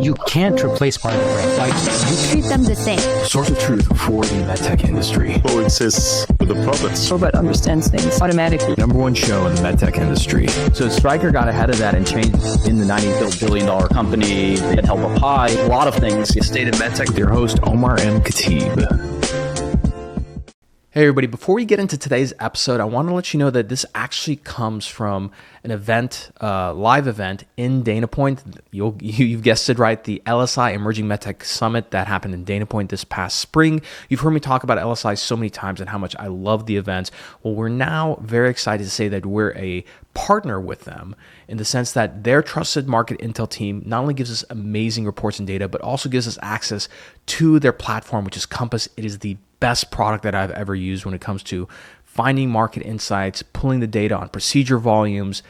You can't replace part of the brain. Like, you treat them the same. Source of truth for the MedTech industry. Coexists with the puppets. Robot understands things automatically. Number one show in the MedTech industry. So Stryker got ahead of that and changed in the $90 billion company. They had help up high, a lot of things. You stayed in MedTech with your host, Omar and Khateeb. Hey everybody, before we get into today's episode, I want to let you know that this actually comes from an event, live event in Dana Point. You've guessed it right, the LSI Emerging MedTech Summit that happened in Dana Point this past spring. You've heard me talk about LSI so many times and how much I love the events. Well, we're now very excited to say that we're a partner with them in the sense that their trusted market intel team not only gives us amazing reports and data, but also gives us access to their platform, which is Compass. It is the best product that I've ever used when it comes to finding market insights, pulling the data on procedure volumes,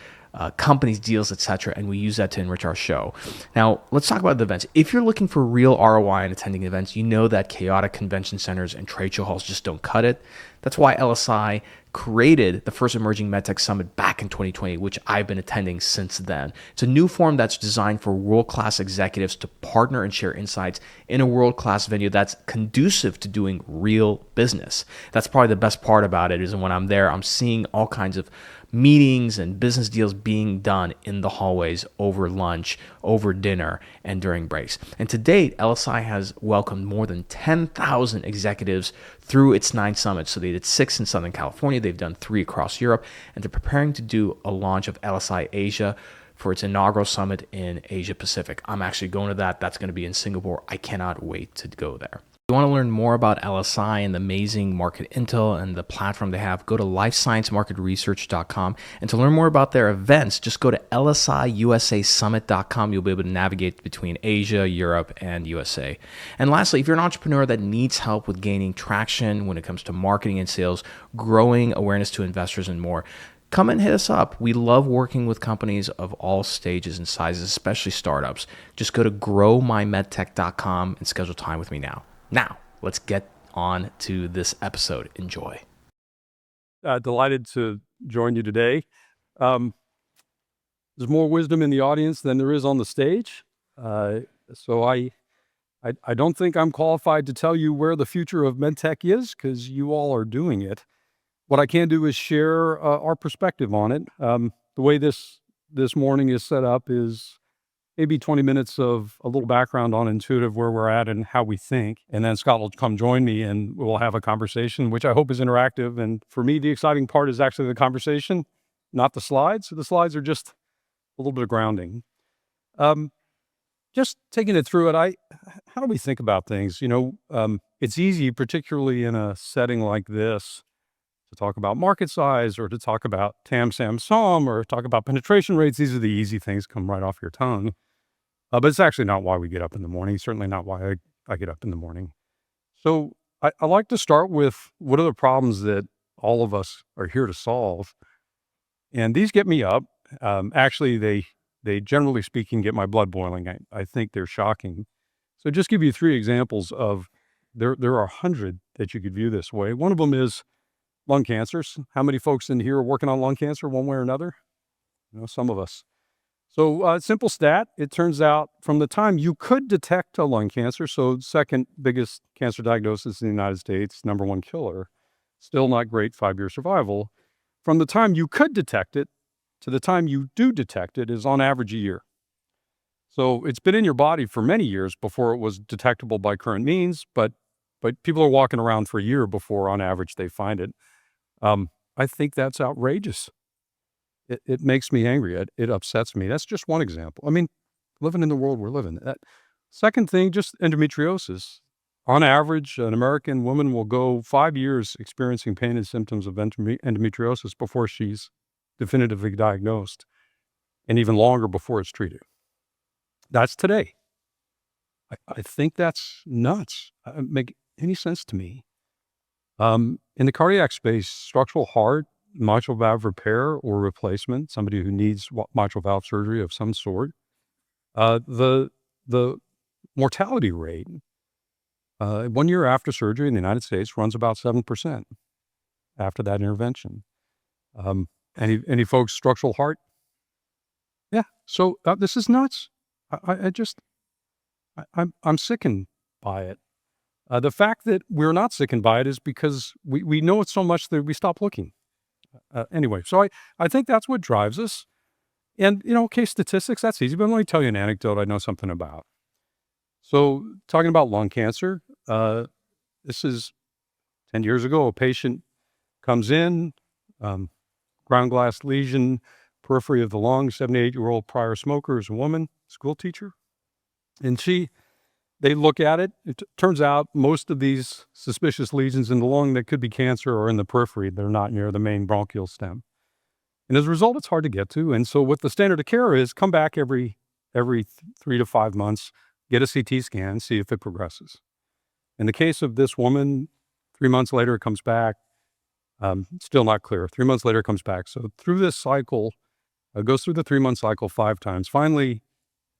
companies, deals, etc., and we use that to enrich our show. Now, let's talk about the events. If you're looking for real ROI in attending events, you know that chaotic convention centers and trade show halls just don't cut it. That's why LSI created the first Emerging MedTech Summit back in 2020, which I've been attending since then. It's a new forum that's designed for world-class executives to partner and share insights in a world-class venue that's conducive to doing real business. That's probably the best part about it, is when I'm there, I'm seeing all kinds of meetings and business deals being done in the hallways, over lunch, over dinner, and during breaks. And to date, LSI has welcomed more than 10,000 executives through its 9 summits. So they did 6 in Southern California, they've done 3 across Europe, and they're preparing to do a launch of LSI Asia for its inaugural summit in Asia Pacific. I'm actually going to that. That's going to be in Singapore. I cannot wait to go there. If you want to learn more about LSI and the amazing market intel and the platform they have, go to lifesciencemarketresearch.com. And to learn more about their events, just go to lsiusasummit.com. You'll be able to navigate between Asia, Europe, and USA. And lastly, if you're an entrepreneur that needs help with gaining traction when it comes to marketing and sales, growing awareness to investors, and more, come and hit us up. We love working with companies of all stages and sizes, especially startups. Just go to growmymedtech.com and schedule time with me now. Now, let's get on to this episode. Enjoy. Delighted to join you today. There's more wisdom in the audience than there is on the stage. So I don't think I'm qualified to tell you where the future of MedTech is, because you all are doing it. What I can do is share our perspective on it. The way this morning is set up is maybe 20 minutes of a little background on Intuitive, where we're at and how we think. And then Scott will come join me and we'll have a conversation, which I hope is interactive. And for me, the exciting part is actually the conversation, not the slides. So the slides are just a little bit of grounding. Just taking it through it, how do we think about things? It's easy, particularly in a setting like this, to talk about market size or to talk about TAM, SAM, SOM, or talk about penetration rates. These are the easy things, come right off your tongue. But it's actually not why we get up in the morning, certainly not why I get up in the morning. So I like to start with, what are the problems that all of us are here to solve? And these get me up. Actually, they generally speaking get my blood boiling. I think they're shocking. So just give you 3 examples of, there are 100 that you could view this way. One of them is lung cancers. How many folks in here are working on lung cancer one way or another? Some of us. So simple stat, it turns out from the time you could detect a lung cancer, so second biggest cancer diagnosis in the United States, #1 killer, still not great 5-year survival. From the time you could detect it to the time you do detect it is on average a year. So it's been in your body for many years before it was detectable by current means, but people are walking around for a year before on average they find it. I think that's outrageous. It makes me angry. It upsets me. That's just one example. I mean, living in the world we're living. Second thing, just endometriosis. On average, an American woman will go 5 years experiencing pain and symptoms of endometriosis before she's definitively diagnosed, and even longer before it's treated. That's today. I think that's nuts. It doesn't make any sense to me. In the cardiac space, structural heart, mitral valve repair or replacement, somebody who needs mitral valve surgery of some sort, the mortality rate 1 year after surgery in the United States runs about 7% after that intervention. Any folks structural heart? Yeah. So this is nuts. I'm sickened by it. The fact that we're not sickened by it is because we know it so much that we stop looking. Anyway, so I think that's what drives us. And, case statistics, that's easy, but let me tell you an anecdote I know something about. So talking about lung cancer, this is 10 years ago, a patient comes in, ground glass lesion, periphery of the lung, 78-year-old prior smoker, is a woman, school teacher. And they look at it. It turns out most of these suspicious lesions in the lung that could be cancer are in the periphery. They're not near the main bronchial stem. And as a result, it's hard to get to. And so what the standard of care is, come back every 3 to 5 months, get a CT scan, see if it progresses. In the case of this woman, 3 months later, it comes back. Still not clear. 3 months later, it comes back. So through this cycle, goes through the 3-month cycle 5 times. Finally,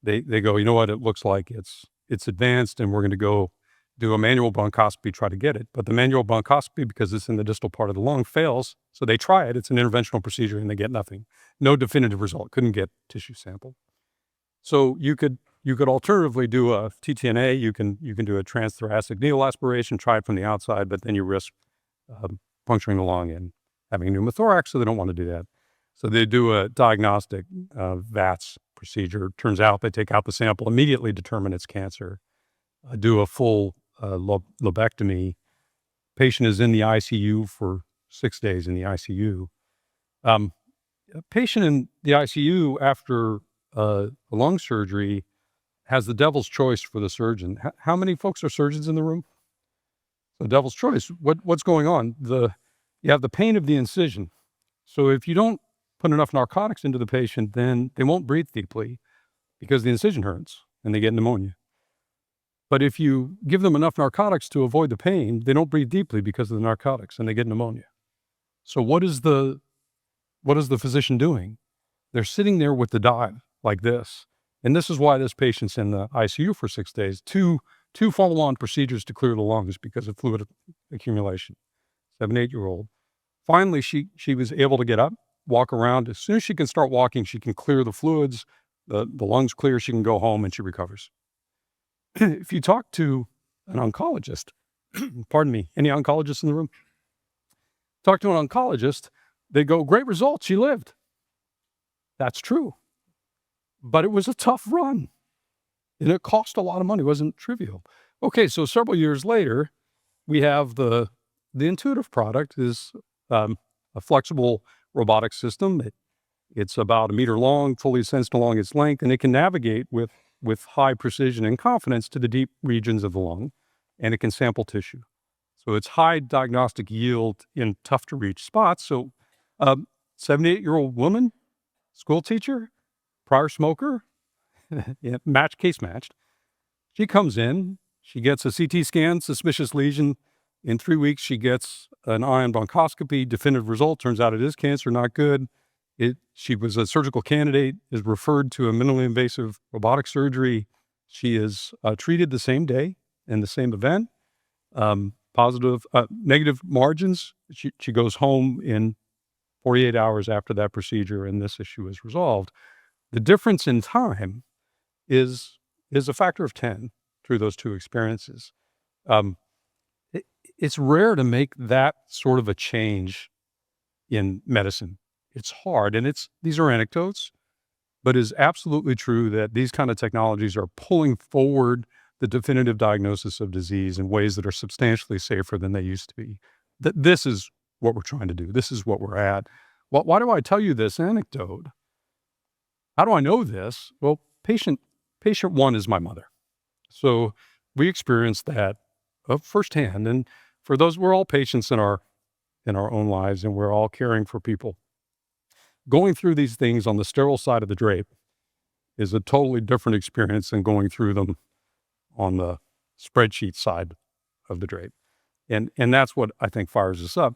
they go, you know what, it looks like it's advanced, and we're going to go do a manual bronchoscopy, try to get it. But the manual bronchoscopy, because it's in the distal part of the lung, fails. So they try it. It's an interventional procedure, and they get nothing. No definitive result. Couldn't get tissue sample. So you could alternatively do a TTNA. You can do a transthoracic needle aspiration, try it from the outside, but then you risk puncturing the lung and having a pneumothorax, so they don't want to do that. So they do a diagnostic VATS procedure. Turns out they take out the sample, immediately determine it's cancer, do a full lobectomy. Patient is in the ICU for 6 days in the ICU. A patient in the ICU after lung surgery has the devil's choice for the surgeon. How many folks are surgeons in the room? The devil's choice. What's going on? You have the pain of the incision. So if you don't put enough narcotics into the patient, then they won't breathe deeply because the incision hurts and they get pneumonia. But if you give them enough narcotics to avoid the pain, they don't breathe deeply because of the narcotics and they get pneumonia. So what is the physician doing? They're sitting there with the dive like this. And this is why this patient's in the ICU for 6 days. Two follow-on procedures to clear the lungs because of fluid accumulation. 7-8-year-old. Finally, she was able to get up, walk around. As soon as she can start walking, she can clear the fluids, the lungs clear, she can go home, and she recovers. If you talk to an oncologist, pardon me, any oncologists in the room? Talk to an oncologist, they go, great results, she lived. That's true. But it was a tough run. And it cost a lot of money. It wasn't trivial. Okay, so several years later, we have the Intuitive product is a flexible robotic system. It's about 1 meter long, fully sensed along its length, and it can navigate with high precision and confidence to the deep regions of the lung, and it can sample tissue. So it's high diagnostic yield in tough to reach spots. So 78-year-old woman, school teacher, prior smoker, yeah, case matched. She comes in, she gets a CT scan, suspicious lesion. In 3 weeks, she gets an ion bronchoscopy, definitive result. Turns out it is cancer, not good. She was a surgical candidate, is referred to a minimally invasive robotic surgery. She is treated the same day in the same event. Negative margins. She goes home in 48 hours after that procedure, and this issue is resolved. The difference in time is a factor of 10 through those two experiences. It's rare to make that sort of a change in medicine. It's hard, and these are anecdotes, but it's absolutely true that these kind of technologies are pulling forward the definitive diagnosis of disease in ways that are substantially safer than they used to be. This is what we're trying to do. This is what we're at. Why do I tell you this anecdote? How do I know this? Well, patient one is my mother. So we experienced that firsthand. And for those, we're all patients in our own lives, and we're all caring for people. Going through these things on the sterile side of the drape is a totally different experience than going through them on the spreadsheet side of the drape. And that's what I think fires us up.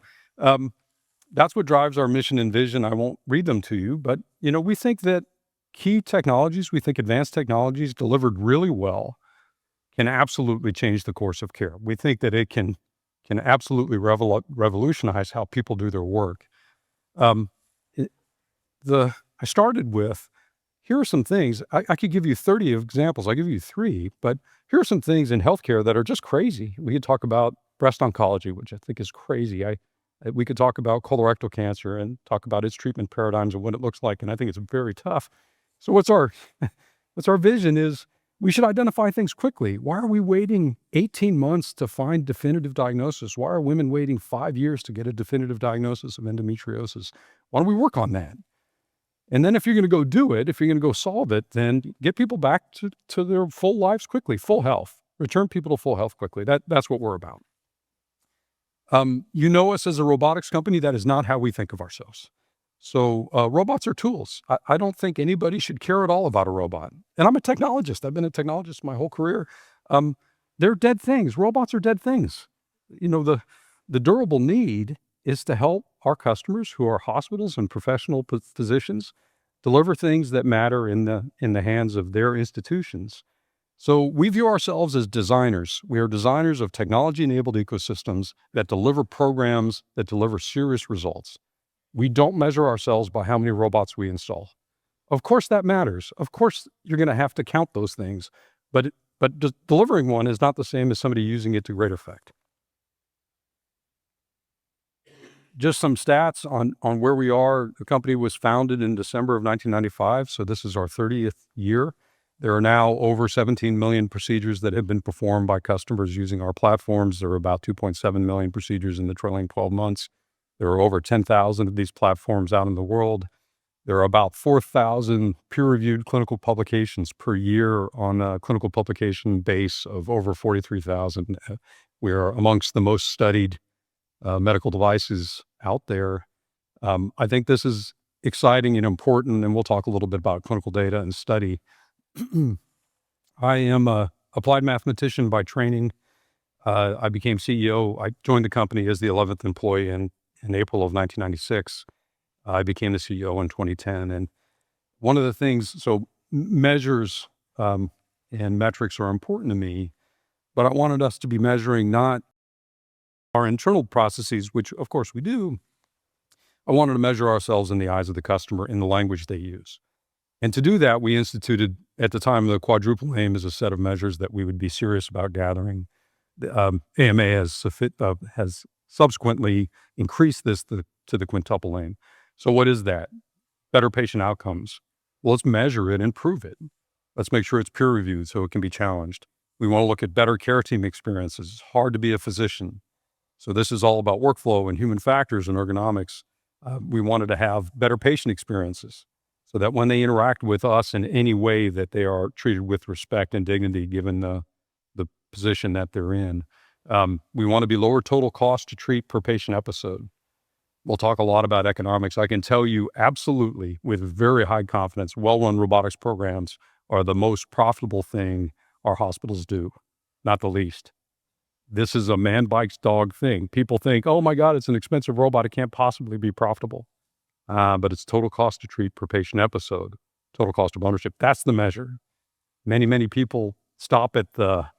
That's what drives our mission and vision. I won't read them to you, but we think that key technologies, we think advanced technologies delivered really well can absolutely change the course of care. We think that it can absolutely revolutionize how people do their work. I started with, here are some things. I could give you 30 examples. I'll give you 3, but here are some things in healthcare that are just crazy. We could talk about breast oncology, which I think is crazy. We could talk about colorectal cancer and talk about its treatment paradigms and what it looks like, and I think it's very tough. So what's our vision is we should identify things quickly. Why are we waiting 18 months to find definitive diagnosis? Why are women waiting 5 years to get a definitive diagnosis of endometriosis? Why don't we work on that? And then if you're going to go do it, if you're going to go solve it, then get people back to their full lives quickly, full health. Return people to full health quickly. That's what we're about. You know us as a robotics company. That is not how we think of ourselves. So robots are tools. I don't think anybody should care at all about a robot. And I'm a technologist. I've been a technologist my whole career. They're dead things. Robots are dead things. You know, the durable need is to help our customers, who are hospitals and professional physicians, deliver things that matter in the hands of their institutions. So we view ourselves as designers. We are designers of technology-enabled ecosystems that deliver programs that deliver serious results. We don't measure ourselves by how many robots we install. Of course, that matters. Of course, you're going to have to count those things, but delivering one is not the same as somebody using it to great effect. Just some stats on where we are. The company was founded in December of 1995, so this is our 30th year. There are now over 17 million procedures that have been performed by customers using our platforms. There are about 2.7 million procedures in the trailing 12 months. There are over 10,000 of these platforms out in the world. There are about 4,000 peer-reviewed clinical publications per year on a clinical publication base of over 43,000. We are amongst the most studied medical devices out there. I think this is exciting and important, and we'll talk a little bit about clinical data and study. I am a applied mathematician by training. I became CEO. I joined the company as the 11th employee in April of 1996. I became the CEO in 2010. And one of the things, so measures and metrics are important to me, but I wanted us to be measuring not our internal processes, which of course we do. I wanted to measure ourselves in the eyes of the customer in the language they use. And to do that, we instituted, at the time, the Quadruple Aim as a set of measures that we would be serious about gathering. AMA has subsequently increased this to the Quintuple Aim. So what is that? Better patient outcomes. Well, let's measure it and prove it. Let's make sure it's peer-reviewed so it can be challenged. We want to look at better care team experiences. It's hard to be a physician. So this is all about workflow and human factors and ergonomics. We wanted to have better patient experiences so that when they interact with us in any way that they are treated with respect and dignity given the position that they're in. We want to be lower total cost to treat per patient episode. We'll talk a lot about economics. I can tell you absolutely with very high confidence, well-run robotics programs are the most profitable thing our hospitals do, not the least. This is a man bites dog thing. People think, oh my God, it's an expensive robot. It can't possibly be profitable. But it's total cost to treat per patient episode, total cost of ownership. That's the measure. Many, many people stop at the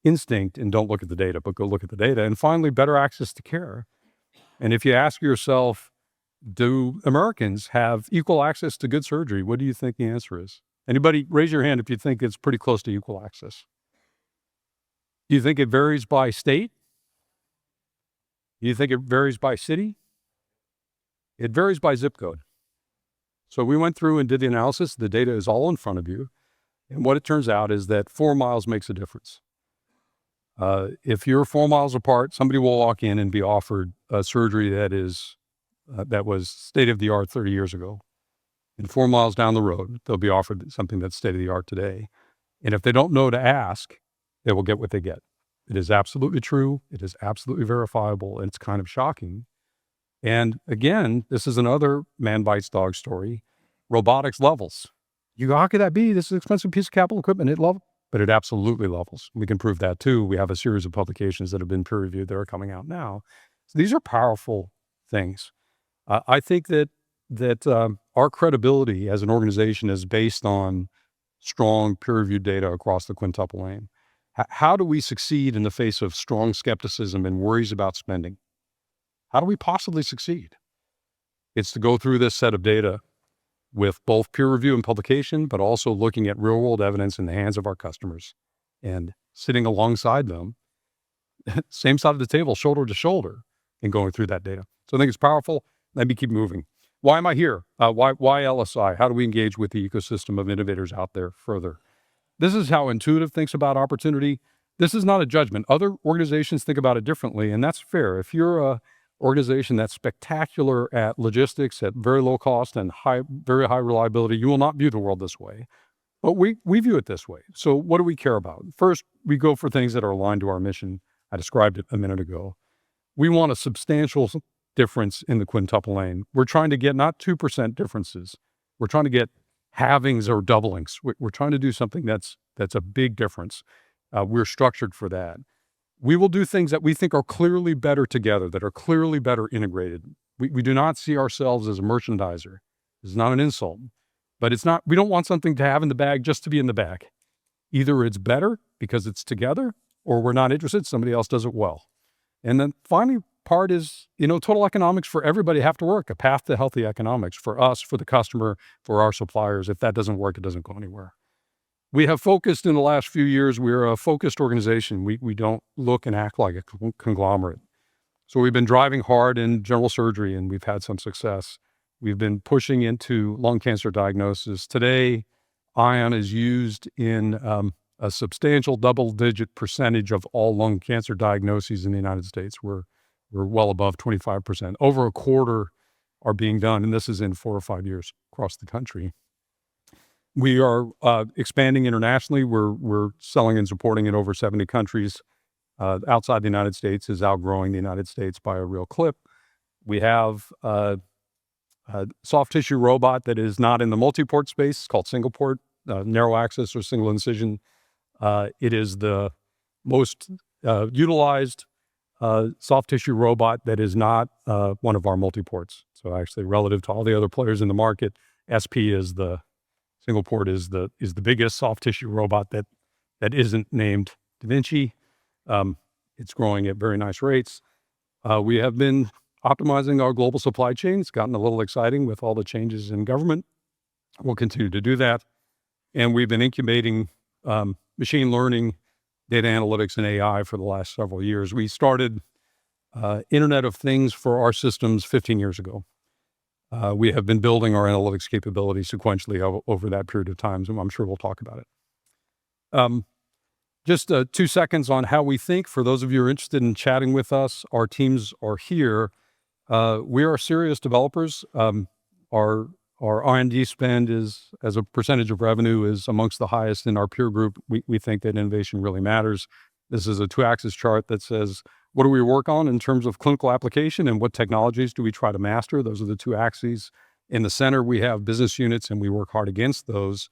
instinct and don't look at the data, but go look at the data. And finally, better access to care. And if you ask yourself, do Americans have equal access to good surgery? What do you think the answer is? Anybody raise your hand if you think it's pretty close to equal access. Do you think it varies by state? Do you think it varies by city? It varies by zip code. So we went through and did the analysis. The data is all in front of you. And what it turns out is that 4 miles makes a difference. If you're 4 miles apart, somebody will walk in and be offered a surgery that was state-of-the-art 30 years ago. And 4 miles down the road, they'll be offered something that's state-of-the-art today. And if they don't know to ask, they will get what they get. It is absolutely true. It is absolutely verifiable. And it's kind of shocking. And again, this is another man bites dog story. Robotics levels. You go, how could that be? This is an expensive piece of capital equipment. But it absolutely levels. We can prove that too. We have a series of publications that have been peer reviewed that are coming out now. So these are powerful things. I think that our credibility as an organization is based on strong peer-reviewed data across the Quintuple Aim. How do we succeed in the face of strong skepticism and worries about spending? How do we possibly succeed? It's to go through this set of data with both peer review and publication, but also looking at real world evidence in the hands of our customers and sitting alongside them, same side of the table, shoulder to shoulder, and going through that data. So I think it's powerful. Let me keep moving. Why am I here? Why LSI? How do we engage with the ecosystem of innovators out there further? This is how Intuitive thinks about opportunity. This is not a judgment. Other organizations think about it differently, and that's fair. If you're a organization that's spectacular at logistics at very low cost and very high reliability, you will not view the world this way. But we view it this way. So what do we care about? First, we go for things that are aligned to our mission. I described it a minute ago. We want a substantial difference in the quintuple lane. We're trying to get not 2% differences. We're trying to get halvings or doublings. We're trying to do something that's a big difference. We're structured for that. We will do things that we think are clearly better together, that are clearly better integrated. We do not see ourselves as a merchandiser. It's not an insult, but we don't want something to have in the bag just to be in the bag. Either it's better because it's together, or we're not interested, somebody else does it well. And then finally, part is, total economics for everybody have to work, a path to healthy economics for us, for the customer, for our suppliers. If that doesn't work, it doesn't go anywhere. We have focused in the last few years. We're a focused organization. We don't look and act like a conglomerate. So we've been driving hard in general surgery, and we've had some success. We've been pushing into lung cancer diagnosis. Today, ion is used in a substantial double-digit percentage of all lung cancer diagnoses in the United States. We're well above 25%. Over a quarter are being done, and this is in 4 or 5 years across the country. We are expanding internationally. We're selling and supporting in over 70 countries. Outside the United States is outgrowing the United States by a real clip. We have a soft tissue robot that is not in the multi-port space. It's called single port, narrow access or single incision. It is the most utilized soft tissue robot that is not one of our multi-ports. So actually, relative to all the other players in the market, SP is the single port is the biggest soft tissue robot that isn't named Da Vinci. It's growing at very nice rates. We have been optimizing our global supply chain. It's gotten a little exciting with all the changes in government. We'll continue to do that. And we've been incubating machine learning, data analytics, and AI for the last several years. We started Internet of Things for our systems 15 years ago. We have been building our analytics capability sequentially over that period of time, so I'm sure we'll talk about it. Just 2 seconds on how we think. For those of you who are interested in chatting with us, our teams are here. We are serious developers. Our R&D spend is, as a percentage of revenue, is amongst the highest in our peer group. We think that innovation really matters. This is a 2-axis chart that says, what do we work on in terms of clinical application and what technologies do we try to master? Those are the 2 axes. In the center, we have business units, and we work hard against those.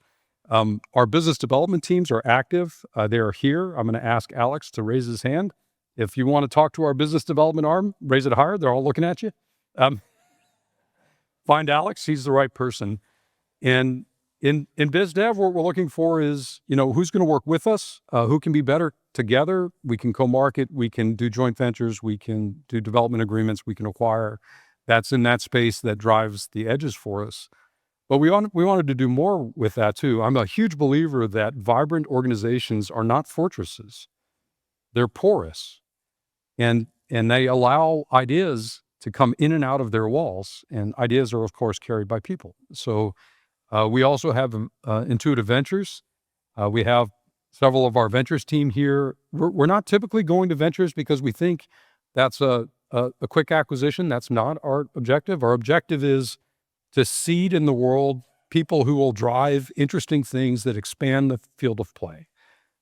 Our business development teams are active. They are here. I'm going to ask Alex to raise his hand. If you want to talk to our business development arm, raise it higher. They're all looking at you. Find Alex. He's the right person. And in biz dev, what we're looking for is, who's going to work with us, who can be better together. We can co-market, we can do joint ventures, we can do development agreements, we can acquire. That's in that space that drives the edges for us. But we wanted to do more with that too. I'm a huge believer that vibrant organizations are not fortresses. They're porous. And they allow ideas to come in and out of their walls. And ideas are, of course, carried by people. So we also have Intuitive Ventures. We have several of our ventures team here. We're not typically going to ventures because we think that's a quick acquisition. That's not our objective. Our objective is to seed in the world people who will drive interesting things that expand the field of play,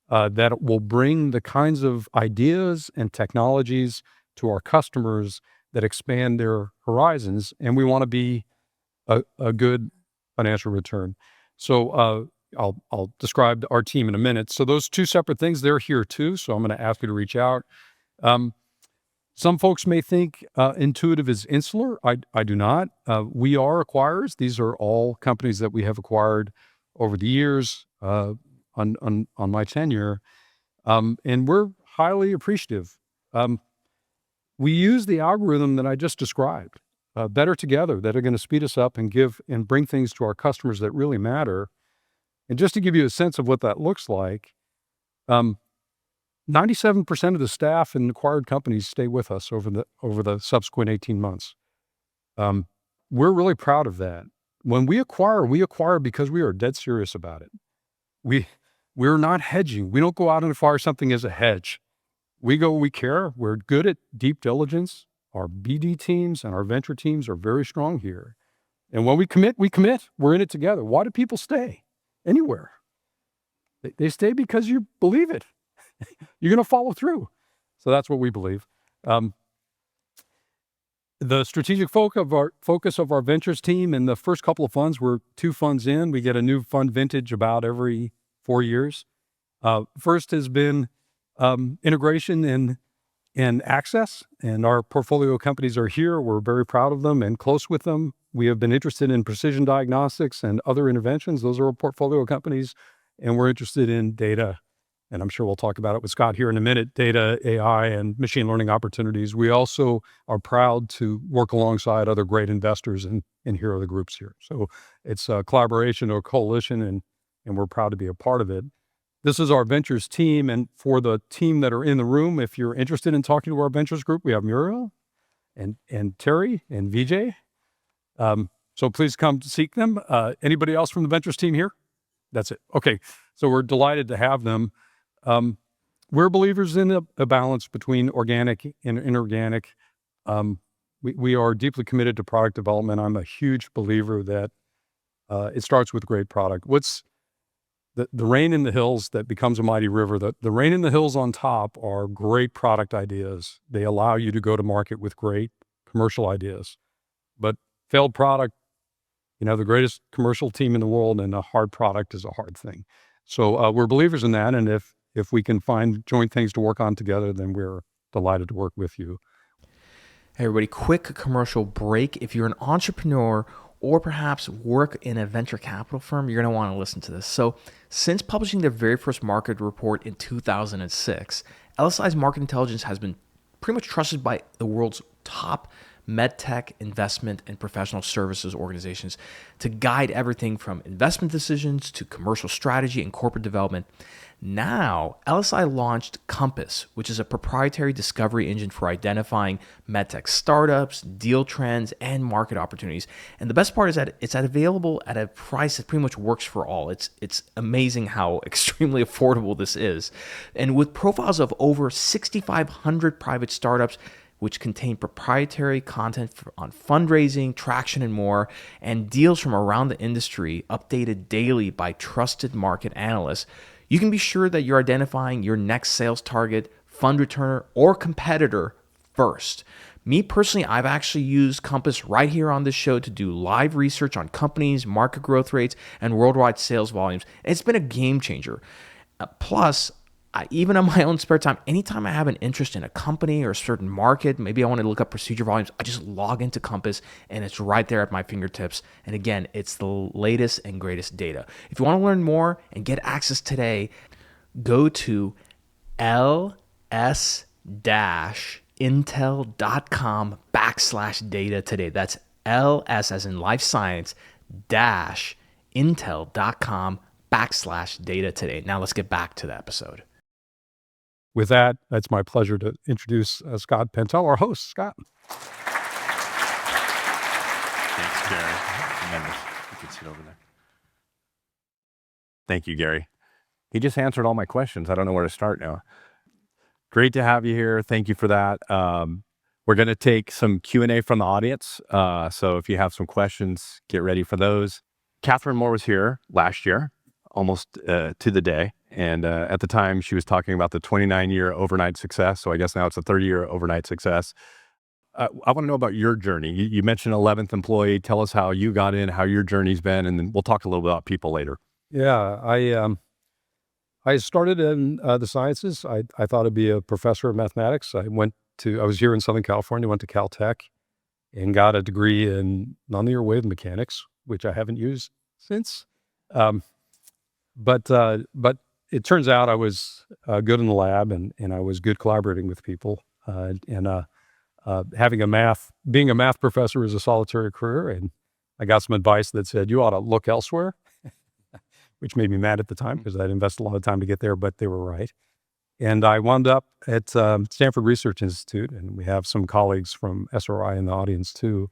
that will bring the kinds of ideas and technologies to our customers that expand their horizons. And we want to be a good financial return. So I'll describe our team in a minute. So those 2 separate things, they're here too. So I'm going to ask you to reach out. Some folks may think Intuitive is insular. I do not. We are acquirers. These are all companies that we have acquired over the years on my tenure. And we're highly appreciative. We use the algorithm that I just described. better together, that are going to speed us up and give and bring things to our customers that really matter. And just to give you a sense of what that looks like, 97% of the staff in acquired companies stay with us over the subsequent 18 months. We're really proud of that. When we acquire because we are dead serious about it. We're not hedging. We don't go out and acquire something as a hedge. We care. We're good at deep diligence. Our BD teams and our venture teams are very strong here. And when we commit, we commit. We're in it together. Why do people stay anywhere? They stay because you believe it. You're going to follow through. So that's what we believe. The strategic focus of our ventures team in the first couple of funds, we're 2 funds in. We get a new fund vintage about every 4 years. First has been integration and access, and our portfolio companies are here. We're very proud of them and close with them. We have been interested in precision diagnostics and other interventions. Those are our portfolio companies, and we're interested in data. And I'm sure we'll talk about it with Scott here in a minute, data, AI, and machine learning opportunities. We also are proud to work alongside other great investors, and here are the groups here. So it's a collaboration or coalition, and we're proud to be a part of it. This is our ventures team, and for the team that are in the room, if you're interested in talking to our ventures group, we have Muriel and Terry and VJ. So please come seek them. Anybody else from the ventures team here? That's it. Okay, so we're delighted to have them. We're believers in a balance between organic and inorganic. We are deeply committed to product development. I'm a huge believer that it starts with great product. What's the rain in the hills that becomes a mighty river? The rain in the hills on top are great product ideas. They allow you to go to market with great commercial ideas. But failed product, the greatest commercial team in the world, and a hard product is a hard thing. So we're believers in that, and if we can find joint things to work on together, then we're delighted to work with you. Hey everybody, quick commercial break. If you're an entrepreneur or perhaps work in a venture capital firm, you're going to want to listen to this. So since publishing their very first market report in 2006, LSI's market intelligence has been pretty much trusted by the world's top MedTech, investment, and professional services organizations to guide everything from investment decisions to commercial strategy and corporate development. Now, LSI launched Compass, which is a proprietary discovery engine for identifying MedTech startups, deal trends, and market opportunities. And the best part is that it's available at a price that pretty much works for all. It's amazing how extremely affordable this is. And with profiles of over 6,500 private startups, which contain proprietary content on fundraising, traction, and more, and deals from around the industry updated daily by trusted market analysts, you can be sure that you're identifying your next sales target, fund returner, or competitor first. Me personally, I've actually used Compass right here on this show to do live research on companies, market growth rates, and worldwide sales volumes. It's been a game changer. Plus, even on my own spare time, anytime I have an interest in a company or a certain market, maybe I want to look up procedure volumes, I just log into Compass and it's right there at my fingertips. And again, it's the latest and greatest data. If you want to learn more and get access today, go to ls-intel.com/data today. That's LS as in life science -intel.com/data today. Now let's get back to the episode. With that, it's my pleasure to introduce Scott Pentel, our host. Scott. Thanks, Gary. Tremendous. You can sit over there. Thank you, Gary. He just answered all my questions. I don't know where to start now. Great to have you here. Thank you for that. We're going to take some Q&A from the audience. So if you have some questions, get ready for those. Catherine Moore was here last year, almost to the day. And at the time, she was talking about the 29-year overnight success. So I guess now it's a 30-year overnight success. I want to know about your journey. You mentioned 11th employee. Tell us how you got in, how your journey's been, and then we'll talk a little bit about people later. Yeah, I started in the sciences. I thought I'd be a professor of mathematics. I was here in Southern California, went to Caltech, and got a degree in nonlinear wave mechanics, which I haven't used since. But it turns out I was good in the lab, and I was good collaborating with people. being a math professor is a solitary career. And I got some advice that said, you ought to look elsewhere, which made me mad at the time because I'd invested a lot of time to get there, but they were right. And I wound up at Stanford Research Institute, and we have some colleagues from SRI in the audience too.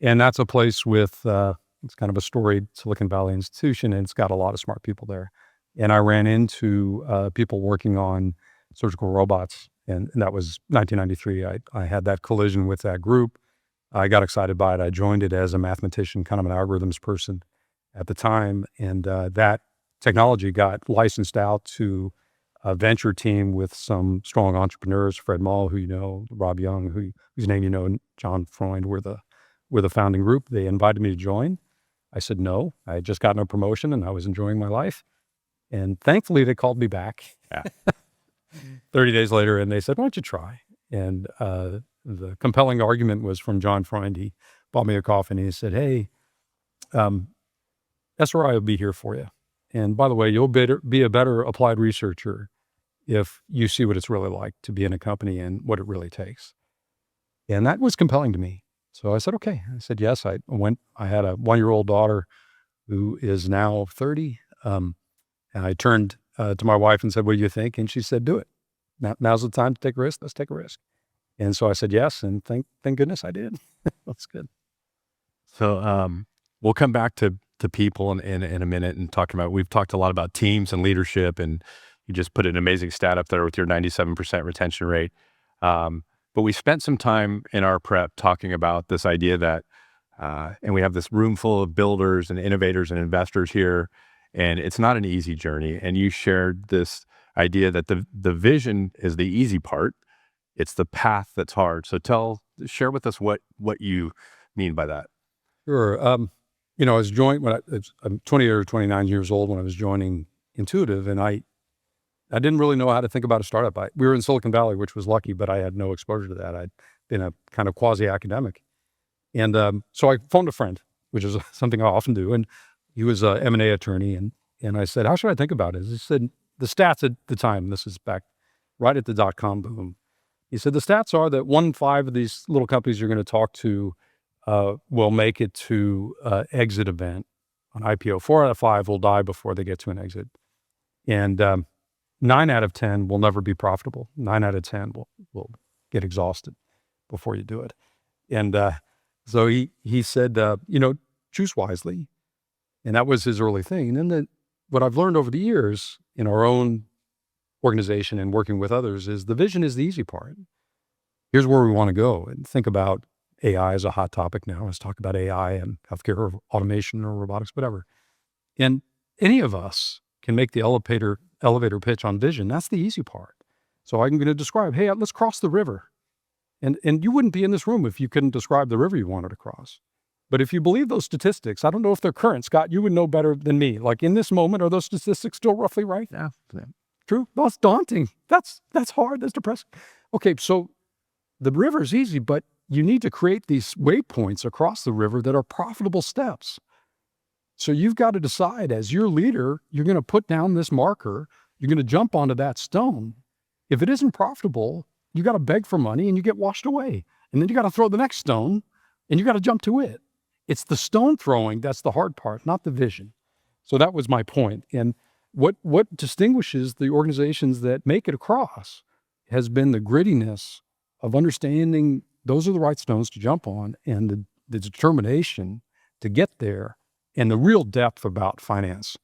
And that's a place with, it's kind of a storied Silicon Valley institution, and it's got a lot of smart people there. And I ran into people working on surgical robots, and that was 1993. I had that collision with that group. I got excited by it. I joined it as a mathematician, kind of an algorithms person at the time. And that technology got licensed out to a venture team with some strong entrepreneurs, Fred Moll, who you know, Rob Young, whose name you know, and John Freund were the founding group. They invited me to join. I said no. I had just gotten a promotion and I was enjoying my life. And thankfully they called me back 30 days later and they said, why don't you try? And the compelling argument was from John Freund. He bought me a coffee and he said, hey, SRI will be here for you. And by the way, you'll be a better applied researcher if you see what it's really like to be in a company and what it really takes. And that was compelling to me. So I said, okay. I said, yes. I had a 1-year-old daughter who is now 30. And I turned to my wife and said, what do you think? And she said, do it. Now's the time to take a risk. Let's take a risk. And so I said, yes. And thank goodness I did. That's good. So we'll come back to people in a minute and we've talked a lot about teams and leadership, and you just put an amazing stat up there with your 97% retention rate. But we spent some time in our prep talking about this idea that, and we have this room full of builders and innovators and investors here, and it's not an easy journey. And you shared this idea that the vision is the easy part. It's the path that's hard. So share with us what you mean by that. Sure. I was I'm 28 or 29 years old when I was joining Intuitive, and I didn't really know how to think about a startup. We were in Silicon Valley, which was lucky, but I had no exposure to that. I'd been a kind of quasi-academic. And so I phoned a friend, which is something I often do. And he was an M&A attorney. And I said, how should I think about it? He said, the stats at the time, this is back right at the dot-com boom. He said, the stats are that 1 in 5 of these little companies you're going to talk to will make it to exit event on IPO. 4 out of 5 will die before they get to an exit. And 9 out of 10 will never be profitable. 9 out of 10 will get exhausted before you do it. And so he said, choose wisely. And that was his early thing. And then what I've learned over the years in our own organization and working with others is the vision is the easy part. Here's where we want to go. And think about AI as a hot topic now. Let's talk about AI and healthcare or automation or robotics, whatever. And any of us can make the elevator pitch on vision. That's the easy part. So I'm going to describe, hey, let's cross the river. And you wouldn't be in this room if you couldn't describe the river you wanted to cross. But if you believe those statistics, I don't know if they're current. Scott, you would know better than me. Like in this moment, are those statistics still roughly right? Yeah. True? Well, it's daunting. That's hard. That's depressing. Okay, so the river is easy, but you need to create these waypoints across the river that are profitable steps. So you've got to decide as your leader, you're going to put down this marker, you're going to jump onto that stone. If it isn't profitable, you got to beg for money and you get washed away. And then you got to throw the next stone and you got to jump to it. It's the stone throwing that's the hard part, not the vision. So that was my point. And what distinguishes the organizations that make it across has been the grittiness of understanding those are the right stones to jump on and the determination to get there and the real depth about finance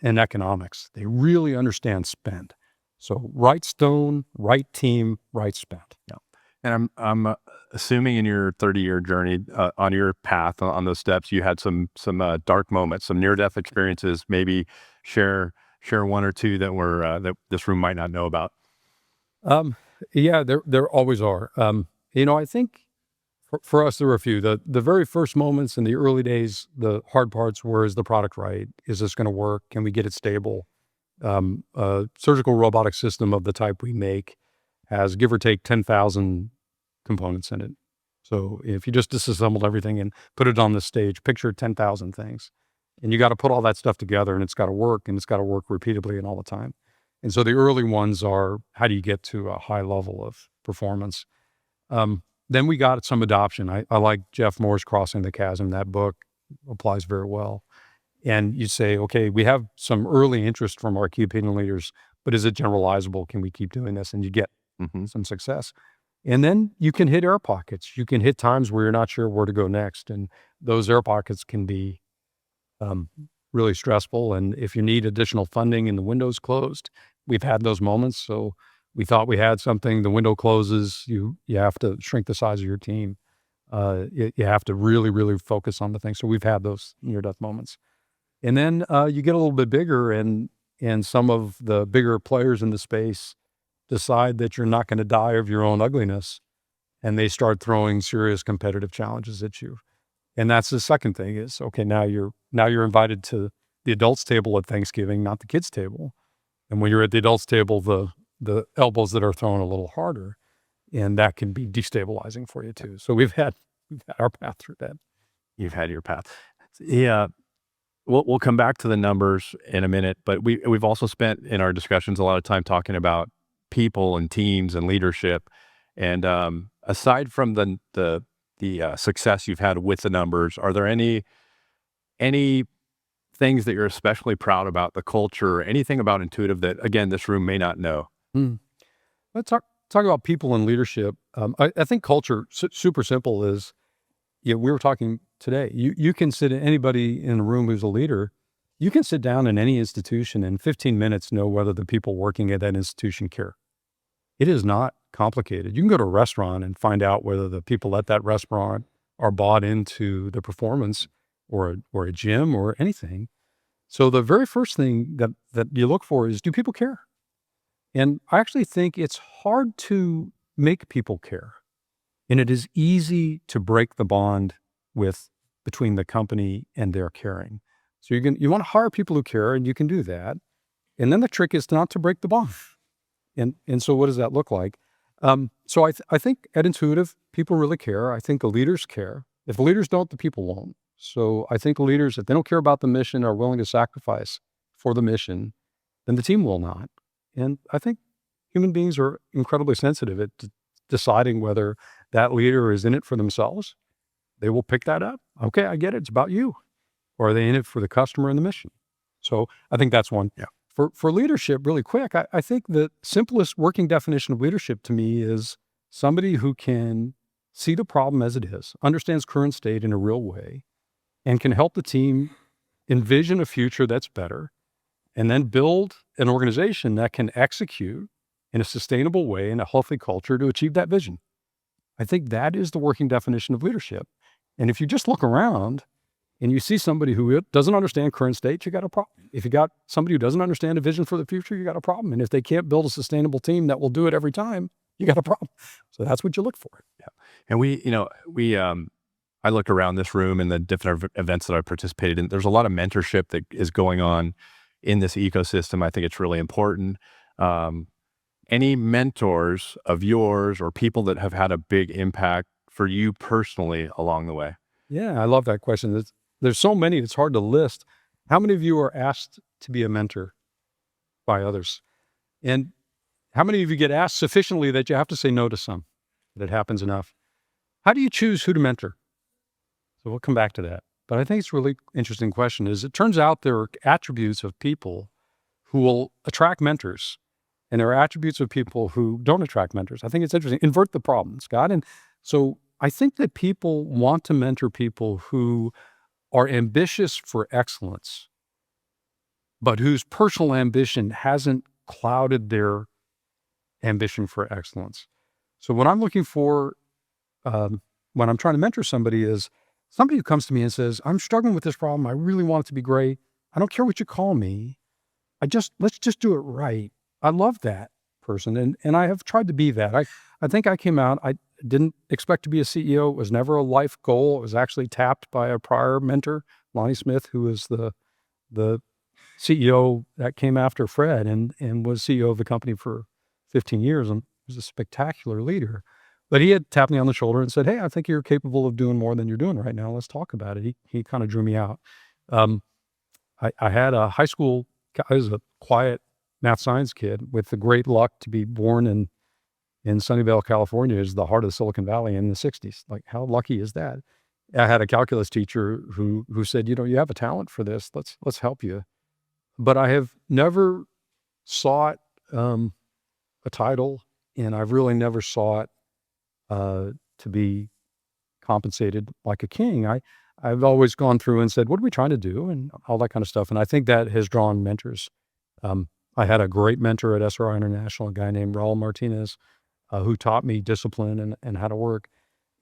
and economics. They really understand spend. So right stone, right team, right spend. Yeah. And I'm assuming in your 30-year journey on your path on those steps, you had some dark moments, some near-death experiences. Maybe share one or two that were that this room might not know about. Yeah, there always are. I think for us there were a few. The very first moments in the early days, the hard parts were: is the product right? Is this going to work? Can we get it stable? A surgical robotic system of the type we make has give or take 10,000 components in it. So if you just disassembled everything and put it on the stage, picture 10,000 things. And you got to put all that stuff together and it's got to work repeatedly and all the time. And so the early ones are, how do you get to a high level of performance? then we got some adoption. I like Jeff Moore's Crossing the Chasm. That book applies very well. And you say, okay, we have some early interest from our key opinion leaders, but is it generalizable? Can we keep doing this? And you get some success. And then you can hit air pockets. You can hit times where you're not sure where to go next. And those air pockets can be really stressful. And if you need additional funding and the window's closed, we've had those moments. So we thought we had something, the window closes, you have to shrink the size of your team. You have to really, really focus on the thing. So we've had those near-death moments. And then you get a little bit bigger, and some of the bigger players in the space decide that you're not going to die of your own ugliness, and they start throwing serious competitive challenges at you. And that's the second thing is, okay, now you're invited to the adults table at Thanksgiving, not the kids table. And when you're at the adults table, the elbows that are thrown a little harder, and that can be destabilizing for you too. So we've had our path through that. You've had your path. Yeah. We'll come back to the numbers in a minute, but we've also spent in our discussions a lot of time talking about people and teams and leadership. And aside from the success you've had with the numbers, are there any things that you're especially proud about the culture, or anything about Intuitive that, again, this room may not know? Let's talk about people and leadership. I think culture, super simple, is, we were talking today, you can anybody in a room who's a leader, you can sit down in any institution in 15 minutes, know whether the people working at that institution care. It is not complicated. You can go to a restaurant and find out whether the people at that restaurant are bought into the performance or a gym or anything. So the very first thing that you look for is, do people care? And I actually think it's hard to make people care. And it is easy to break the bond between the company and their caring. So you want to hire people who care, and you can do that. And then the trick is not to break the bond. And so what does that look like? So I think at Intuitive, people really care. I think the leaders care. If the leaders don't, the people won't. So I think the leaders, if they don't care about the mission, are willing to sacrifice for the mission, then the team will not. And I think human beings are incredibly sensitive at deciding whether that leader is in it for themselves. They will pick that up. Okay, I get it. It's about you. Or are they in it for the customer and the mission? So I think that's one. Yeah. For leadership, really quick, I think the simplest working definition of leadership to me is somebody who can see the problem as it is, understands current state in a real way, and can help the team envision a future that's better, and then build an organization that can execute in a sustainable way in a healthy culture to achieve that vision. I think that is the working definition of leadership. And if you just look around and you see somebody who doesn't understand current state, you got a problem. If you got somebody who doesn't understand a vision for the future, you got a problem. And if they can't build a sustainable team that will do it every time, you got a problem. So that's what you look for. Yeah. And I look around this room and the different events that I've participated in. There's a lot of mentorship that is going on in this ecosystem. I think it's really important. Any mentors of yours or people that have had a big impact for you personally along the way? Yeah, I love that question. There's so many, it's hard to list. How many of you are asked to be a mentor by others? And how many of you get asked sufficiently that you have to say no to some? That it happens enough. How do you choose who to mentor? So we'll come back to that. But I think it's a really interesting question. It turns out there are attributes of people who will attract mentors, and there are attributes of people who don't attract mentors. I think it's interesting. Invert the problem, Scott. And so I think that people want to mentor people who are ambitious for excellence, but whose personal ambition hasn't clouded their ambition for excellence. So what I'm looking for when I'm trying to mentor somebody is somebody who comes to me and says, I'm struggling with this problem. I really want it to be great. I don't care what you call me. Let's just do it right. I love that person. And I have tried to be that. I think I came out, I didn't expect to be a CEO. It was never a life goal. It was actually tapped by a prior mentor, Lonnie Smith, who was the CEO that came after Fred and was CEO of the company for 15 years and was a spectacular leader. But he had tapped me on the shoulder and said, hey, I think you're capable of doing more than you're doing right now. Let's talk about it. He kind of drew me out. I had a high school, I was a quiet math science kid with the great luck to be born in in Sunnyvale, California is the heart of Silicon Valley in the 60s. Like, how lucky is that? I had a calculus teacher who said, you have a talent for this. Let's help you. But I have never sought a title, and I've really never sought to be compensated like a king. I've always gone through and said, what are we trying to do? And all that kind of stuff. And I think that has drawn mentors. I had a great mentor at SRI International, a guy named Raul Martinez, who taught me discipline and how to work.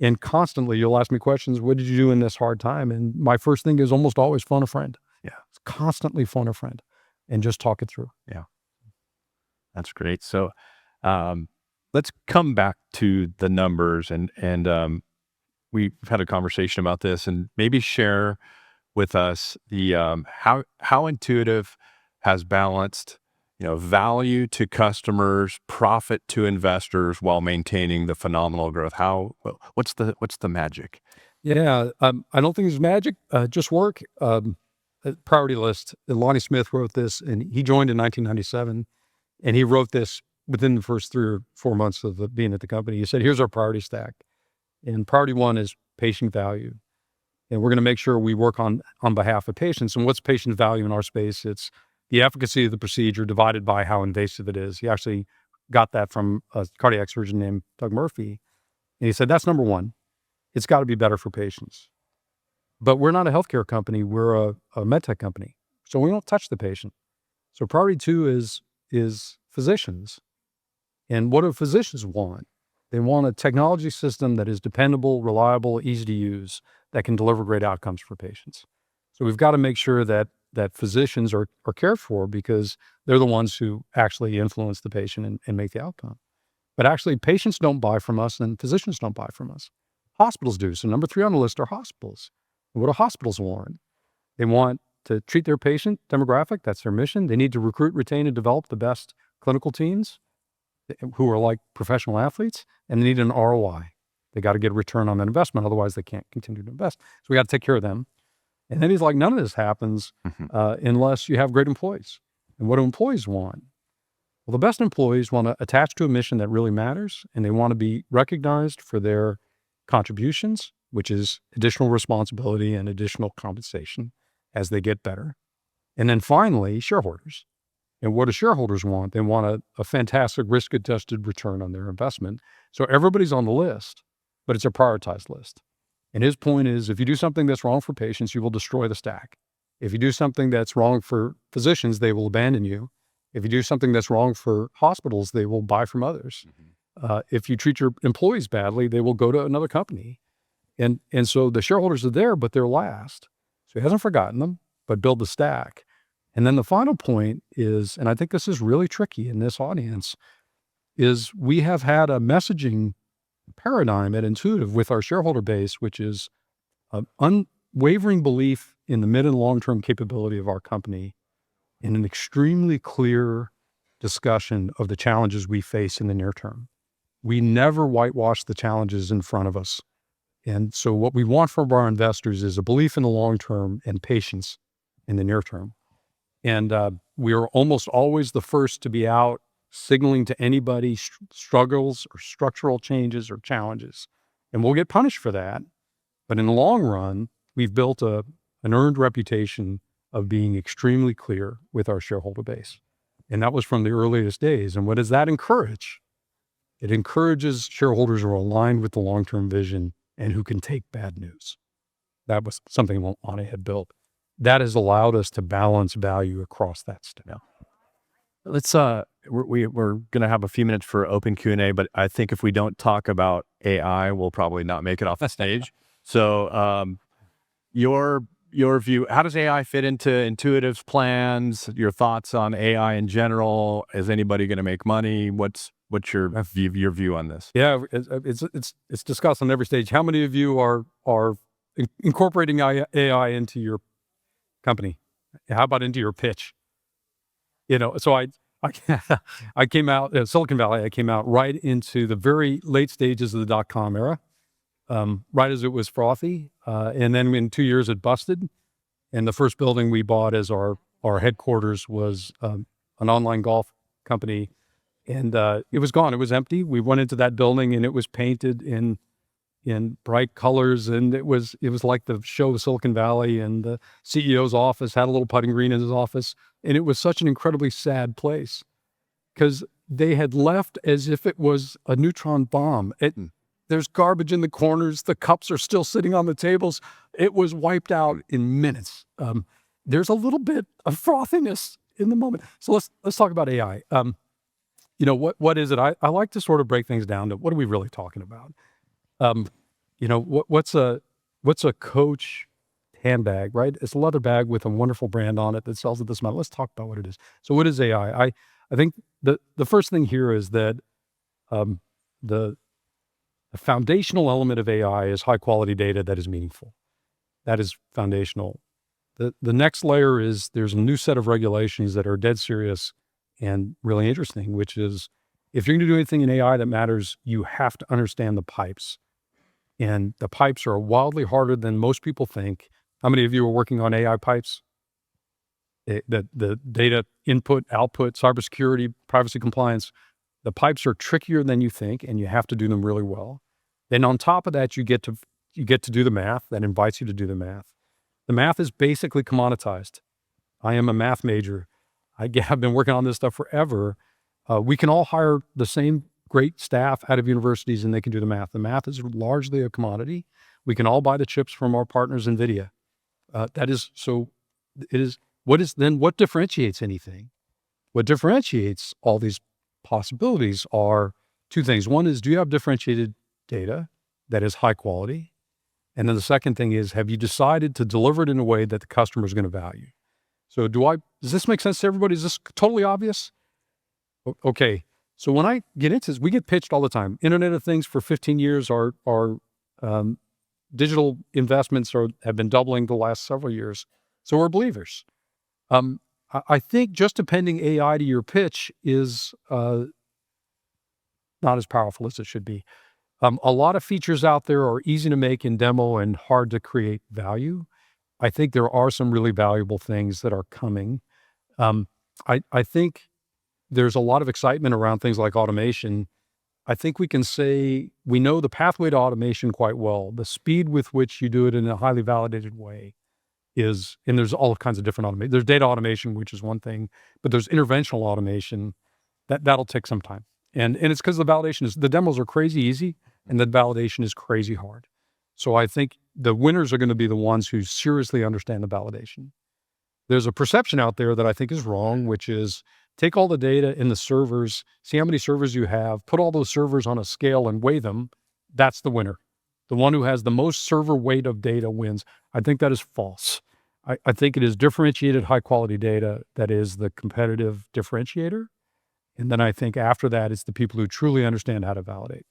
And constantly you'll ask me questions, what did you do in this hard time? And my first thing is almost always phone a friend. Yeah. It's constantly phone a friend and just talk it through. Yeah. That's great. So let's come back to the numbers and we've had a conversation about this, and maybe share with us the how Intuitive has balanced value to customers, profit to investors while maintaining the phenomenal growth. What's the magic? Yeah, I don't think it's magic, just work. Priority list. Lonnie Smith wrote this, and he joined in 1997, and he wrote this within the first 3 or 4 months of being at the company. He said, here's our priority stack. And priority 1 is patient value. And we're going to make sure we work on behalf of patients. And what's patient value in our space? It's the efficacy of the procedure divided by how invasive it is. He actually got that from a cardiac surgeon named Doug Murphy. And he said, that's number 1. It's got to be better for patients. But we're not a healthcare company. We're a MedTech company. So we don't touch the patient. So priority 2 is physicians. And what do physicians want? They want a technology system that is dependable, reliable, easy to use, that can deliver great outcomes for patients. So we've got to make sure that physicians are cared for, because they're the ones who actually influence the patient and make the outcome. But actually, patients don't buy from us and physicians don't buy from us. Hospitals do. So number 3 on the list are hospitals. And what do hospitals want? They want to treat their patient demographic. That's their mission. They need to recruit, retain, and develop the best clinical teams who are like professional athletes, and they need an ROI. They got to get a return on that investment. Otherwise, they can't continue to invest. So we got to take care of them. And then he's like, none of this happens unless you have great employees. And what do employees want? Well, the best employees want to attach to a mission that really matters, and they want to be recognized for their contributions, which is additional responsibility and additional compensation as they get better. And then finally, shareholders. And what do shareholders want? They want a fantastic risk-adjusted return on their investment. So everybody's on the list, but it's a prioritized list. And his point is, if you do something that's wrong for patients, you will destroy the stack. If you do something that's wrong for physicians, they will abandon you. If you do something that's wrong for hospitals, they will buy from others. If you treat your employees badly, they will go to another company. And so the shareholders are there, but they're last. So he hasn't forgotten them, but build the stack. And then the final point is, and I think this is really tricky in this audience, is we have had a messaging paradigm at Intuitive with our shareholder base, which is an unwavering belief in the mid and long-term capability of our company, and an extremely clear discussion of the challenges we face in the near term. We never whitewash the challenges in front of us. And so what we want from our investors is a belief in the long term and patience in the near term. And we are almost always the first to be out signaling to anybody struggles or structural changes or challenges. And we'll get punished for that. But in the long run, we've built an earned reputation of being extremely clear with our shareholder base. And that was from the earliest days. And what does that encourage? It encourages shareholders who are aligned with the long-term vision and who can take bad news. That was something Lonnie had built. That has allowed us to balance value across that step. Let's we're going to have a few minutes for open Q&A, but I think if we don't talk about AI, we'll probably not make it off the stage. So your view, how does AI fit into Intuitive's plans? Your thoughts on AI in general? Is anybody going to make money? What's your view on this? Yeah, it's discussed on every stage. How many of you are incorporating AI into your company? How about into your pitch? So I came out Silicon Valley. I came out right into the very late stages of the .com era, right as it was frothy, and then in 2 years it busted. And the first building we bought as our headquarters was an online golf company, And it was gone. It was empty. We went into that building and it was painted in bright colors, and it was like the show of Silicon Valley, and the CEO's office had a little putting green in his office, and it was such an incredibly sad place because they had left as if it was a neutron bomb. There's garbage in the corners. The cups are still sitting on the tables. It was wiped out in minutes. There's a little bit of frothiness in the moment. So let's talk about AI. What is it? I like to sort of break things down to what are we really talking about? What's a Coach handbag, right? It's a leather bag with a wonderful brand on it that sells at this amount. Let's talk about what it is. So what is AI? I think the first thing here is that the foundational element of AI is high quality data that is meaningful. That is foundational. The next layer is there's a new set of regulations that are dead serious and really interesting, which is if you're going to do anything in AI that matters, you have to understand the pipes. And the pipes are wildly harder than most people think. How many of you are working on AI pipes? The data input, output, cybersecurity, privacy compliance, the pipes are trickier than you think, and you have to do them really well. Then on top of that, you get to do the math. That invites you to do the math. The math is basically commoditized. I am a math major. I've been working on this stuff forever. We can all hire the same great staff out of universities and they can do the math. The math is largely a commodity. We can all buy the chips from our partners, NVIDIA. What differentiates anything? What differentiates all these possibilities are two things. One is, do you have differentiated data that is high quality? And then the second thing is, have you decided to deliver it in a way that the customer is going to value? So does this make sense to everybody? Is this totally obvious? Okay. So when I get into this, we get pitched all the time. Internet of Things for 15 years, our digital investments have been doubling the last several years. So we're believers. I think just appending AI to your pitch is not as powerful as it should be. A lot of features out there are easy to make in demo and hard to create value. I think there are some really valuable things that are coming. I think there's a lot of excitement around things like automation. I think we can say we know the pathway to automation quite well. The speed with which you do it in a highly validated way and there's all kinds of different automation. There's data automation, which is one thing, but there's interventional automation that'll take some time. And it's because the validation the demos are crazy easy and the validation is crazy hard. So I think the winners are going to be the ones who seriously understand the validation. There's a perception out there that I think is wrong, which is take all the data in the servers, see how many servers you have, put all those servers on a scale and weigh them. That's the winner. The one who has the most server weight of data wins. I think that is false. I think it is differentiated high quality data that is the competitive differentiator. And then I think after that, it's the people who truly understand how to validate.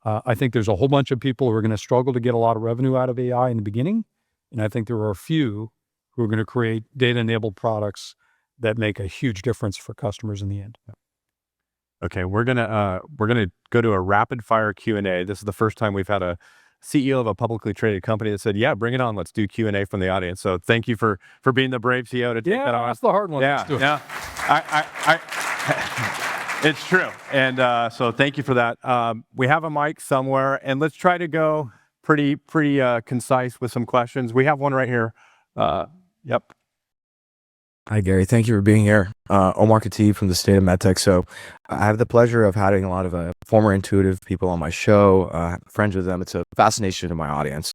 I think there's a whole bunch of people who are going to struggle to get a lot of revenue out of AI in the beginning. And I think there are a few who are going to create data-enabled products that make a huge difference for customers in the end. Okay, we're gonna go to a rapid fire Q&A. This is the first time we've had a CEO of a publicly traded company that said, "Yeah, bring it on. Let's do Q&A from the audience." So thank you for being the brave CEO to take that on. That's the hard one. Yeah, yeah. It's true, and so thank you for that. We have a mic somewhere, and let's try to go pretty concise with some questions. We have one right here. Yep. Hi, Gary. Thank you for being here. Omar Khateeb from the state of MedTech. So I have the pleasure of having a lot of former intuitive people on my show, friends with them. It's a fascination to my audience.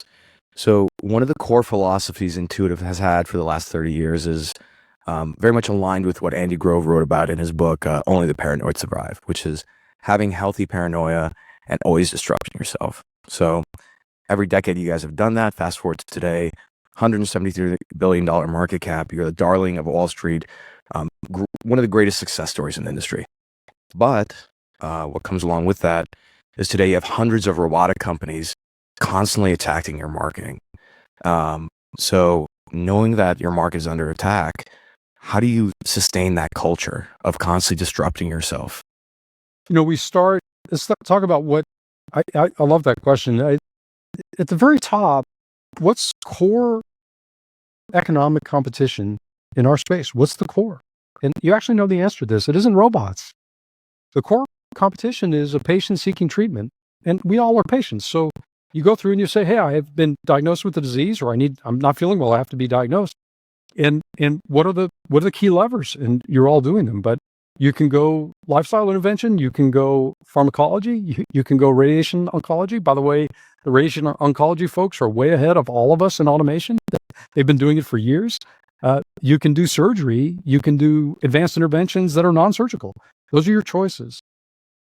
So one of the core philosophies Intuitive has had for the last 30 years is very much aligned with what Andy Grove wrote about in his book, Only the Paranoid Survive, which is having healthy paranoia and always disrupting yourself. So every decade you guys have done that. Fast forward to today, $173 billion market cap. You're the darling of Wall Street, one of the greatest success stories in the industry. But what comes along with that is today you have hundreds of robotic companies constantly attacking your marketing. So knowing that your market is under attack, how do you sustain that culture of constantly disrupting yourself? Let's talk about what, I love that question. At the very top, what's core economic competition in our space? What's the core? And you actually know the answer to this. It isn't robots. The core competition is a patient seeking treatment, and we all are patients. So you go through and you say, hey, I have been diagnosed with the disease, or I'm not feeling well, I have to be diagnosed. And what are the key levers? And you're all doing them, but you can go lifestyle intervention, you can go pharmacology, you can go radiation oncology. By the way, the radiation oncology folks are way ahead of all of us in automation. They've been doing it for years. You can do surgery, you can do advanced interventions that are non-surgical. Those are your choices.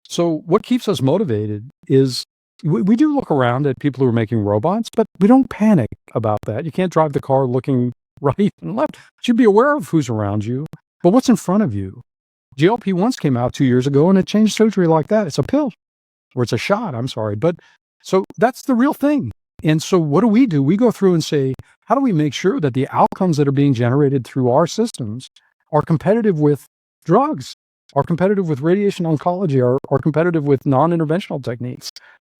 So what keeps us motivated is we do look around at people who are making robots, but we don't panic about that. You can't drive the car looking right and left. You should be aware of who's around you, but what's in front of you? GLP-1s came out 2 years ago and it changed surgery like that. It's a pill, or it's a shot, I'm sorry. But so that's the real thing. And so what do? We go through and say, how do we make sure that the outcomes that are being generated through our systems are competitive with drugs, are competitive with radiation oncology, are competitive with non-interventional techniques?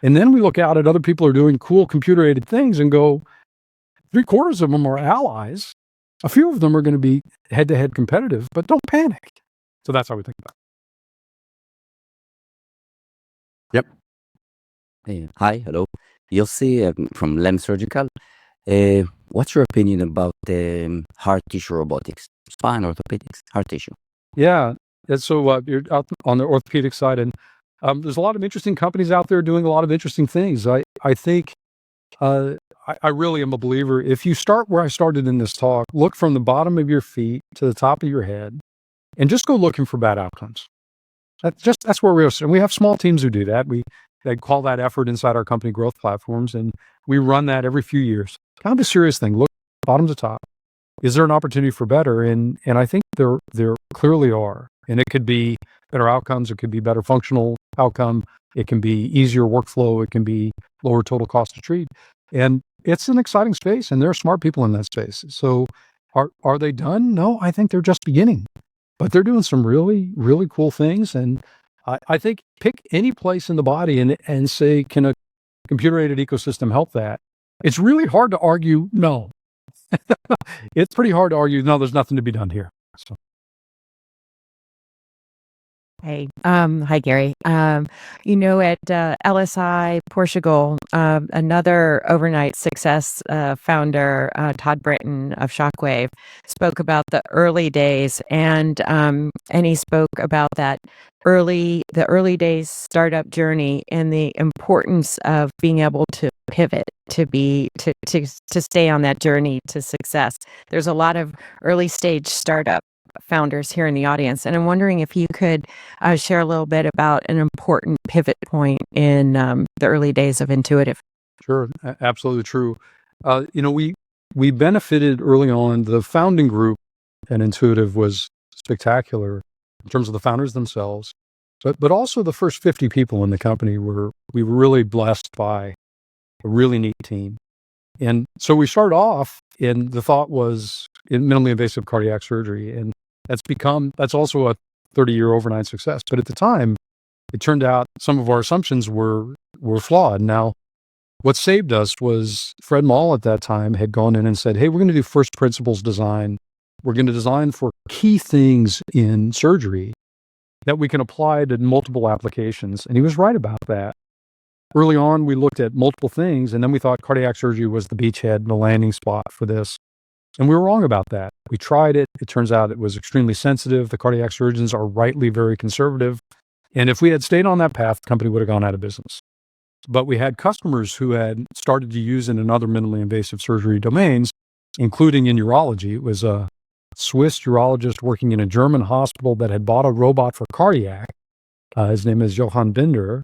And then we look out at other people who are doing cool computer-aided things and go, 3/4 of them are allies. A few of them are going to be head-to-head competitive, but don't panic. So that's how we think about it. Hey, hi, hello. Yossi from LEM Surgical. What's your opinion about heart tissue robotics, spine orthopedics, heart tissue? Yeah. And so you're out on the orthopedic side, and there's a lot of interesting companies out there doing a lot of interesting things. I think I really am a believer. If you start where I started in this talk, look from the bottom of your feet to the top of your head, and just go looking for bad outcomes. That's where we are. And we have small teams who do that. They call that effort inside our company growth platforms, and we run that every few years. Kind of a serious thing. Look bottom to top. Is there an opportunity for better? And I think there clearly are. And it could be better outcomes. It could be better functional outcome. It can be easier workflow. It can be lower total cost to treat. And it's an exciting space, and there are smart people in that space. So are they done? No, I think they're just beginning. But they're doing some really, really cool things. And I think pick any place in the body and say, can a computer-aided ecosystem help that? It's really hard to argue no. It's pretty hard to argue no, there's nothing to be done here. So. Hey, hi, Gary. At LSI Portugal, another overnight success founder, Todd Britton of Shockwave, spoke about the early days, and he spoke about the early days startup journey and the importance of being able to pivot to stay on that journey to success. There's a lot of early stage startup founders here in the audience, and I'm wondering if you could share a little bit about an important pivot point in the early days of Intuitive. Sure, absolutely true. We benefited early on. The founding group at Intuitive was spectacular in terms of the founders themselves, but also the first 50 people in the company we were really blessed by a really neat team. And so we started off, and the thought was in minimally invasive cardiac surgery, and that's also a 30-year overnight success. But at the time, it turned out some of our assumptions were flawed. Now, what saved us was Fred Moll at that time had gone in and said, hey, we're going to do first principles design. We're going to design for key things in surgery that we can apply to multiple applications. And he was right about that. Early on, we looked at multiple things, and then we thought cardiac surgery was the beachhead, the landing spot for this. And we were wrong about that. We tried it. It turns out it was extremely sensitive. The cardiac surgeons are rightly very conservative. And if we had stayed on that path, the company would have gone out of business. But we had customers who had started to use it in other minimally invasive surgery domains, including in urology. It was a Swiss urologist working in a German hospital that had bought a robot for cardiac. His name is Johann Binder.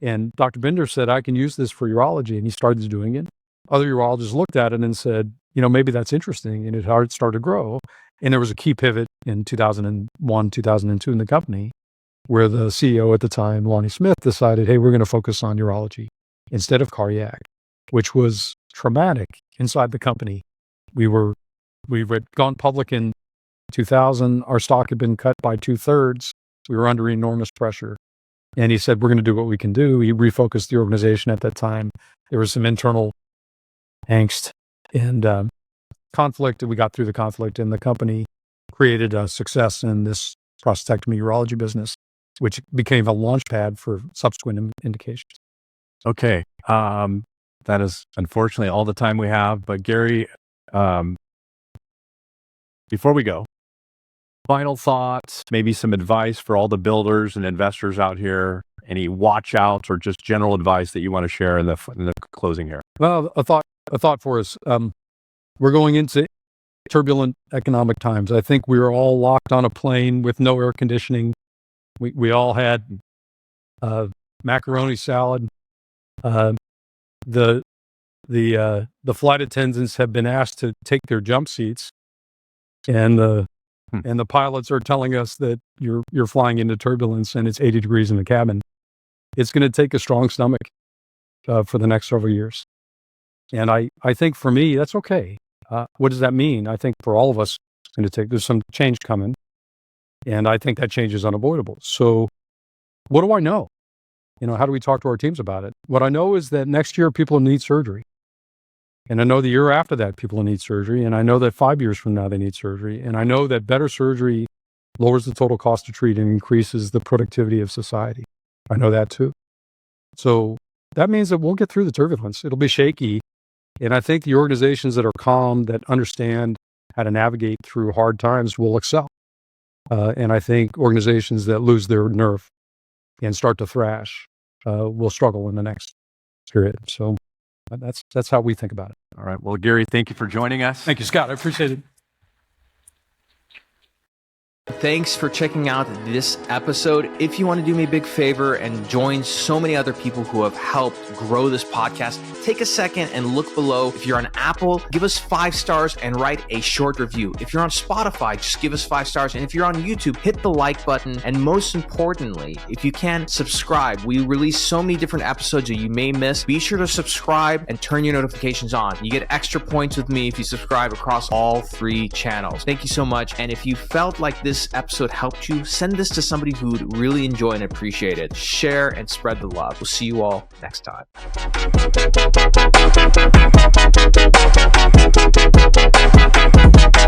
And Dr. Binder said, I can use this for urology. And he started doing it. Other urologists looked at it and said, maybe that's interesting. And it started to grow. And there was a key pivot in 2001, 2002 in the company where the CEO at the time, Lonnie Smith, decided, hey, we're going to focus on urology instead of cardiac, which was traumatic inside the company. We had gone public in 2000. Our stock had been cut by 2/3. We were under enormous pressure. And he said, we're going to do what we can do. He refocused the organization at that time. There was some internal angst and conflict. We got through the conflict, and the company created a success in this prostatectomy urology business. which became a launch pad for subsequent indications. Okay. That is unfortunately all the time we have. But Gary, before we go, final thoughts, maybe some advice for all the builders and investors out here. Any watch outs or just general advice that you want to share in the closing here? Well, a thought for us. We're going into turbulent economic times. I think we were all locked on a plane with no air conditioning. We all had macaroni salad. The flight attendants have been asked to take their jump seats, and the pilots are telling us that you're flying into turbulence and it's 80 degrees in the cabin. It's going to take a strong stomach for the next several years. And I think for me, that's okay. What does that mean? I think for all of us, it's going to there's some change coming. And I think that change is unavoidable. So what do I know? How do we talk to our teams about it? What I know is that next year people will need surgery. And I know the year after that people will need surgery. And I know that 5 years from now they need surgery. And I know that better surgery lowers the total cost to treat and increases the productivity of society. I know that too. So that means that we'll get through the turbulence. It'll be shaky. And I think the organizations that are calm, that understand how to navigate through hard times will excel. And I think organizations that lose their nerve and start to thrash will struggle in the next period. So that's how we think about it. All right. Well, Gary, thank you for joining us. Thank you, Scott. I appreciate it. Thanks for checking out this episode. If you want to do me a big favor and join so many other people who have helped grow this podcast, take a second and look below. If you're on Apple, give us 5 stars and write a short review. If you're on Spotify, just give us 5 stars. And if you're on YouTube, hit the like button. And most importantly, if you can, subscribe. We release so many different episodes that you may miss. Be sure to subscribe and turn your notifications on. You get extra points with me if you subscribe across all 3 channels. Thank you so much. And if you felt like this episode helped you, send this to somebody who would really enjoy and appreciate it. Share and spread the love. We'll see you all next time.